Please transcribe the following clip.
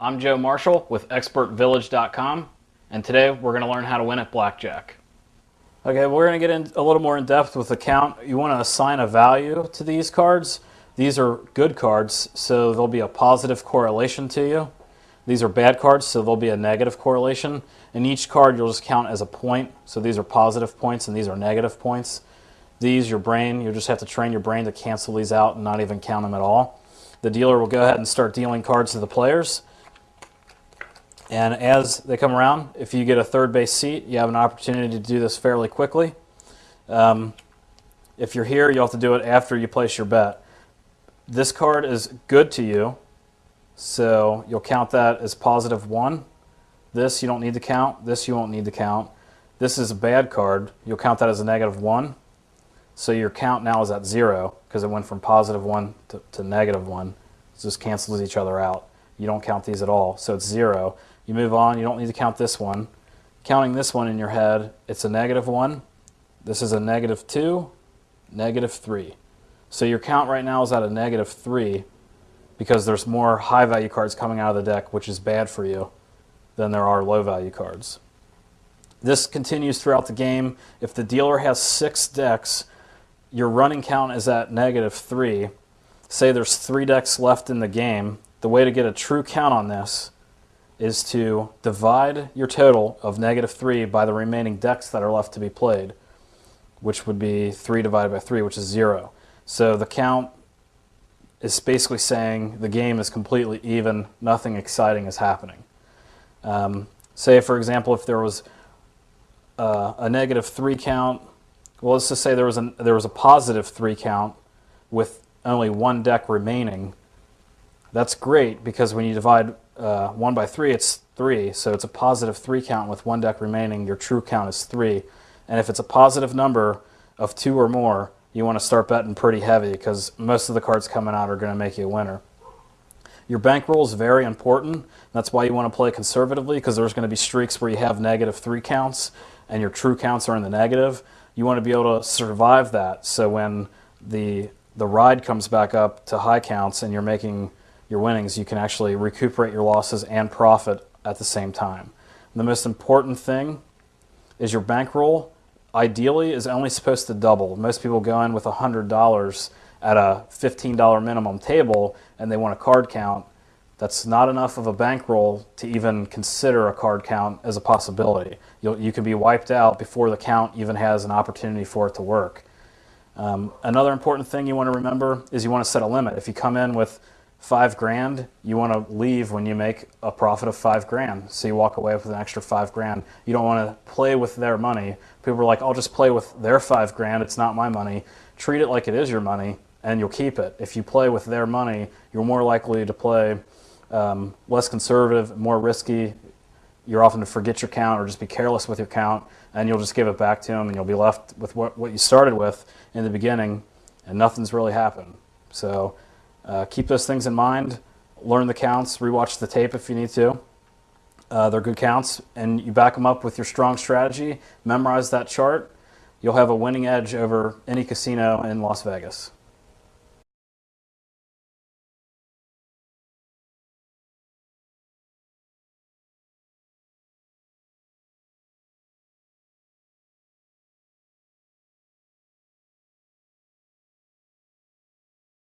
I'm Joe Marshall with ExpertVillage.com, and today we're going to learn how to win at Blackjack. Okay, we're going to get in a little more in depth with the count. You want to assign a value to these cards. These are good cards, so there'll be a positive correlation to you. These are bad cards, so there'll be a negative correlation. And each card you'll just count as a point, so these are positive points and these are negative points. These, your brain, you just have to train your brain to cancel these out and not even count them at all. The dealer will go ahead and start dealing cards to the players. And as they come around, if you get a third base seat, you have an opportunity to do this fairly quickly. If you're here, you'll have to do it after you place your bet. This card is good to you, so you'll count that as +1. This you don't need to count. This you won't need to count. This is a bad card. You'll count that as a -1. So your count now is at 0 because it went from +1 to -1. It just cancels each other out. You don't count these at all, so it's 0. You move on. You don't need to count this one. Counting this one in your head, it's a -1. This is a -2, -3. So your count right now is at a -3 because there's more high value cards coming out of the deck, which is bad for you, than there are low value cards. This continues throughout the game. If the dealer has 6 decks, your running count is at -3. Say there's 3 decks left in the game. The way to get a true count on this is to divide your total of -3 by the remaining decks that are left to be played, which would be 3 divided by 3, which is 0. So the count is basically saying the game is completely even, nothing exciting is happening. Say, for example, if there was a -3 count, well, let's just say there was a +3 count with only 1 deck remaining. That's great because when you divide 1 by 3, it's 3. So it's a +3 count with 1 deck remaining. Your true count is 3. And if it's a positive number of 2 or more, you want to start betting pretty heavy because most of the cards coming out are going to make you a winner. Your bankroll is very important. That's why you want to play conservatively, because there's going to be streaks where you have -3 counts and your true counts are in the negative. You want to be able to survive that, so when the ride comes back up to high counts and you're making your winnings, you can actually recuperate your losses and profit at the same time. And the most important thing is your bankroll ideally is only supposed to double. Most people go in with $100 at a $15 minimum table and they want a card count. That's not enough of a bankroll to even consider a card count as a possibility. You can be wiped out before the count even has an opportunity for it to work. Another important thing you want to remember is you want to set a limit. If you come in with $5 grand, you want to leave when you make a profit of $5 grand. So you walk away with an extra $5 grand. You don't want to play with their money. People are like, I'll just play with their $5 grand. It's not my money. Treat it like it is your money and you'll keep it. If you play with their money, you're more likely to play less conservative, more risky. You're often to forget your count or just be careless with your count, and you'll just give it back to them and you'll be left with what you started with in the beginning and nothing's really happened. So keep those things in mind. Learn the counts, rewatch the tape if you need to. They're good counts, and you back them up with your strong strategy. Memorize that chart. You'll have a winning edge over any casino in Las Vegas.